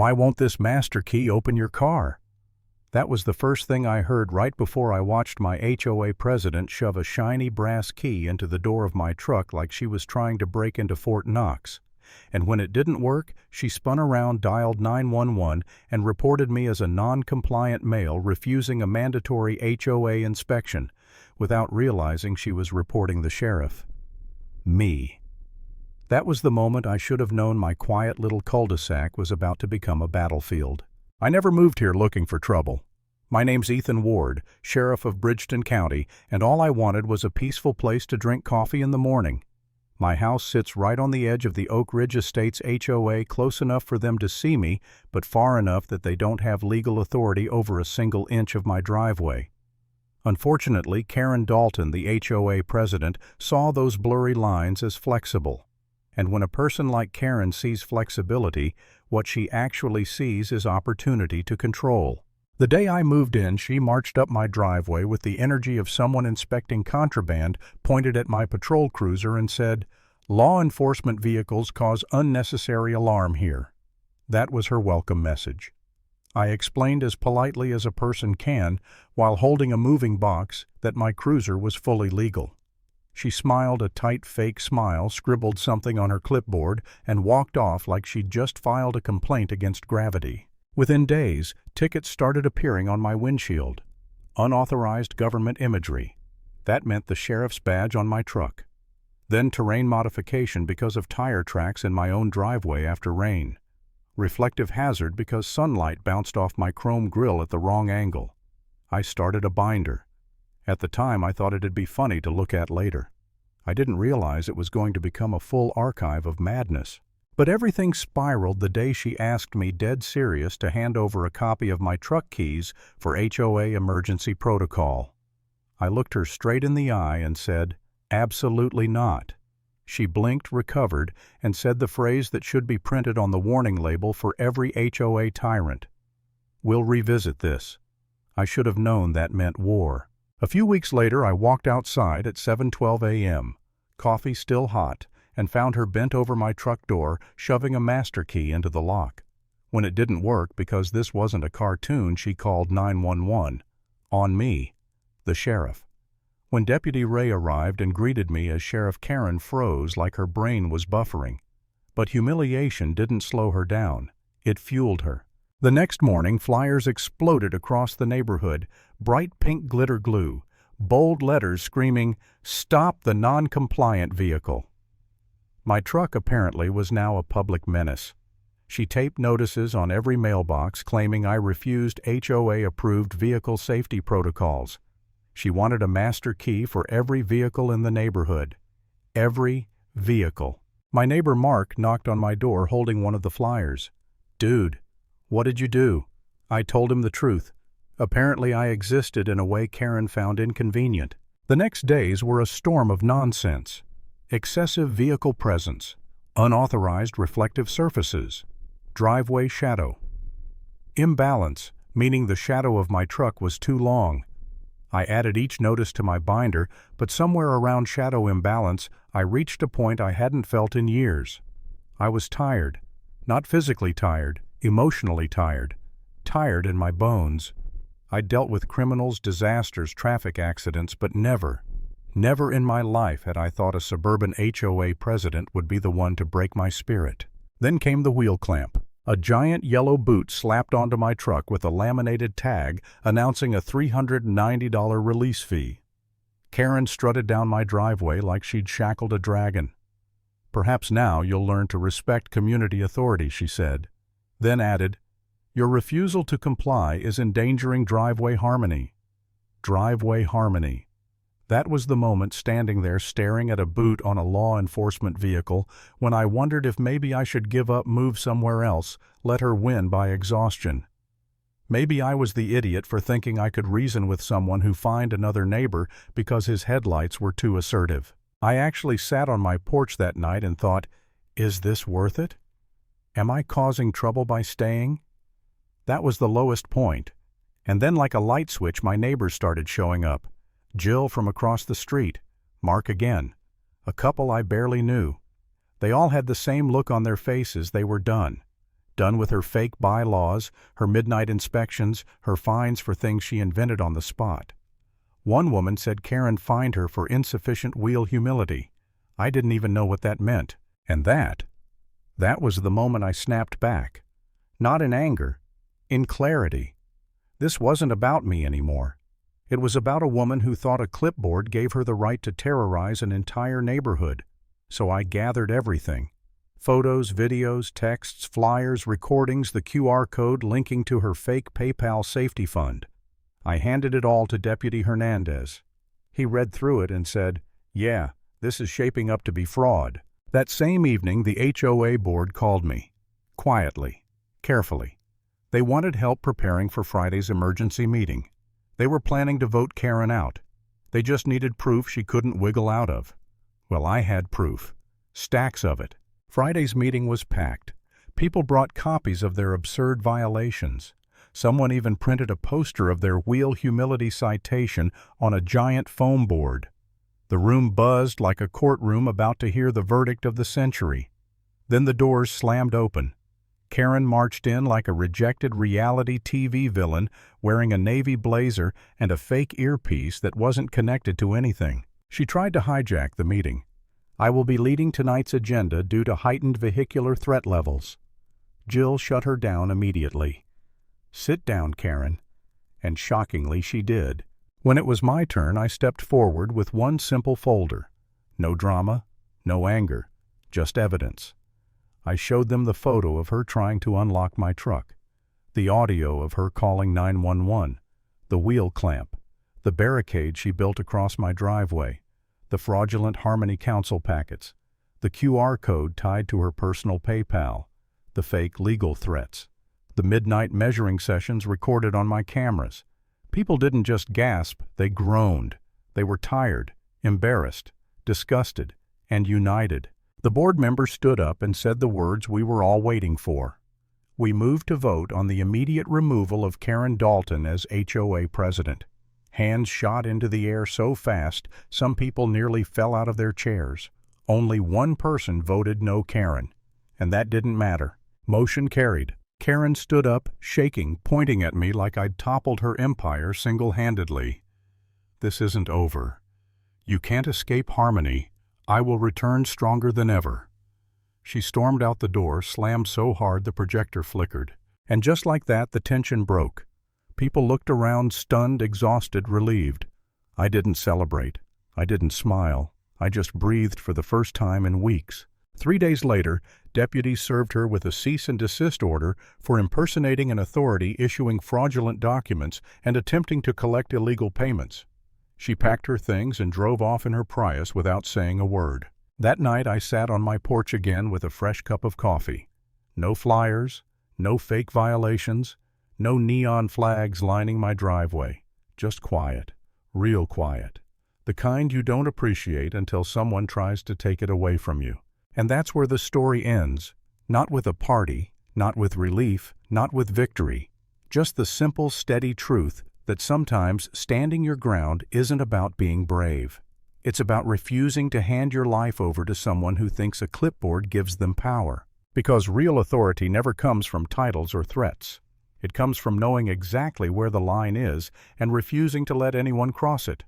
Why won't this master key open your car? That was the first thing I heard right before I watched my HOA president shove a shiny brass key into the door of my truck like she was trying to break into Fort Knox. And when it didn't work, she spun around, dialed 911, and reported me as a non-compliant male refusing a mandatory HOA inspection, without realizing she was reporting the sheriff. Me. That was the moment I should have known my quiet little cul-de-sac was about to become a battlefield. I never moved here looking for trouble. My name's Ethan Ward, Sheriff of Bridgeton County, and all I wanted was a peaceful place to drink coffee in the morning. My house sits right on the edge of the Oak Ridge Estates HOA, close enough for them to see me, but far enough that they don't have legal authority over a single inch of my driveway. Unfortunately, Karen Dalton, the HOA president, saw those blurry lines as flexible. And when a person like Karen sees flexibility, what she actually sees is opportunity to control. The day I moved in, she marched up my driveway with the energy of someone inspecting contraband, pointed at my patrol cruiser and said, "Law enforcement vehicles cause unnecessary alarm here." That was her welcome message. I explained as politely as a person can, while holding a moving box, that my cruiser was fully legal. She smiled a tight fake smile, scribbled something on her clipboard, and walked off like she'd just filed a complaint against gravity. Within days, tickets started appearing on my windshield. Unauthorized government imagery. That meant the sheriff's badge on my truck. Then terrain modification because of tire tracks in my own driveway after rain. Reflective hazard because sunlight bounced off my chrome grille at the wrong angle. I started a binder. At the time, I thought it'd be funny to look at later. I didn't realize it was going to become a full archive of madness. But everything spiraled the day she asked me, dead serious, to hand over a copy of my truck keys for HOA emergency protocol. I looked her straight in the eye and said, "Absolutely not." She blinked, recovered, and said the phrase that should be printed on the warning label for every HOA tyrant. "We'll revisit this." I should have known that meant war. A few weeks later, I walked outside at 7:12 a.m., coffee still hot, and found her bent over my truck door, shoving a master key into the lock. When it didn't work, because this wasn't a cartoon, she called 911. On me, the sheriff. When Deputy Ray arrived and greeted me as Sheriff, Karen froze like her brain was buffering. But humiliation didn't slow her down. It fueled her. The next morning, flyers exploded across the neighborhood, bright pink glitter glue, bold letters screaming, "Stop the non-compliant vehicle." My truck apparently was now a public menace. She taped notices on every mailbox claiming I refused HOA-approved vehicle safety protocols. She wanted a master key for every vehicle in the neighborhood. Every vehicle. My neighbor Mark knocked on my door holding one of the flyers. "Dude, what did you do?" I told him the truth. Apparently I existed in a way Karen found inconvenient. The next days were a storm of nonsense. Excessive vehicle presence, unauthorized reflective surfaces, driveway shadow. Imbalance, meaning the shadow of my truck was too long. I added each notice to my binder, but somewhere around shadow imbalance, I reached a point I hadn't felt in years. I was tired. Not physically tired, emotionally tired. Tired in my bones. I dealt with criminals, disasters, traffic accidents, but never in my life had I thought a suburban HOA president would be the one to break my spirit. Then came the wheel clamp. A giant yellow boot slapped onto my truck with a laminated tag announcing a $390 release fee. Karen strutted down my driveway like she'd shackled a dragon. "Perhaps now you'll learn to respect community authority," she said. Then added, "Your refusal to comply is endangering driveway harmony." Driveway harmony. That was the moment, standing there staring at a boot on a law enforcement vehicle, when I wondered if maybe I should give up, move somewhere else, let her win by exhaustion. Maybe I was the idiot for thinking I could reason with someone who fined another neighbor because his headlights were too assertive. I actually sat on my porch that night and thought, is this worth it? Am I causing trouble by staying? That was the lowest point. And then like a light switch, my neighbors started showing up. Jill from across the street, Mark again, a couple I barely knew. They all had the same look on their faces. They were done. Done with her fake bylaws, her midnight inspections, her fines for things she invented on the spot. One woman said Karen fined her for insufficient wheel humility. I didn't even know what that meant. And that was the moment I snapped back. Not in anger, in clarity. This wasn't about me anymore. It was about a woman who thought a clipboard gave her the right to terrorize an entire neighborhood. So I gathered everything. Photos, videos, texts, flyers, recordings, the QR code linking to her fake PayPal safety fund. I handed it all to Deputy Hernandez. He read through it and said, "Yeah, this is shaping up to be fraud." That same evening, the HOA board called me. Quietly, carefully. They wanted help preparing for Friday's emergency meeting. They were planning to vote Karen out. They just needed proof she couldn't wiggle out of. Well, I had proof. Stacks of it. Friday's meeting was packed. People brought copies of their absurd violations. Someone even printed a poster of their wheel humility citation on a giant foam board. The room buzzed like a courtroom about to hear the verdict of the century. Then the doors slammed open. Karen marched in like a rejected reality TV villain, wearing a navy blazer and a fake earpiece that wasn't connected to anything. She tried to hijack the meeting. "I will be leading tonight's agenda due to heightened vehicular threat levels." Jill shut her down immediately. "Sit down, Karen." And shockingly, she did. When it was my turn, I stepped forward with one simple folder. No drama, no anger, just evidence. I showed them the photo of her trying to unlock my truck, the audio of her calling 911, the wheel clamp, the barricade she built across my driveway, the fraudulent Harmony Council packets, the QR code tied to her personal PayPal, the fake legal threats, the midnight measuring sessions recorded on my cameras. People didn't just gasp, they groaned. They were tired, embarrassed, disgusted, and united. The board member stood up and said the words we were all waiting for. We moved to vote on the immediate removal of Karen Dalton as HOA president. Hands shot into the air so fast, some people nearly fell out of their chairs. Only one person voted no Karen, and that didn't matter. Motion carried. Karen stood up, shaking, pointing at me like I'd toppled her empire single-handedly. "This isn't over. You can't escape Harmony. I will return stronger than ever." She stormed out the door, slammed so hard the projector flickered. And just like that, the tension broke. People looked around, stunned, exhausted, relieved. I didn't celebrate. I didn't smile. I just breathed for the first time in weeks. 3 days later, deputies served her with a cease and desist order for impersonating an authority, issuing fraudulent documents, and attempting to collect illegal payments. She packed her things and drove off in her Prius without saying a word. That night I sat on my porch again with a fresh cup of coffee. No flyers, no fake violations, no neon flags lining my driveway. Just quiet, real quiet. The kind you don't appreciate until someone tries to take it away from you. And that's where the story ends. Not with a party, not with relief, not with victory. Just the simple, steady truth that sometimes standing your ground isn't about being brave. It's about refusing to hand your life over to someone who thinks a clipboard gives them power. Because real authority never comes from titles or threats. It comes from knowing exactly where the line is and refusing to let anyone cross it.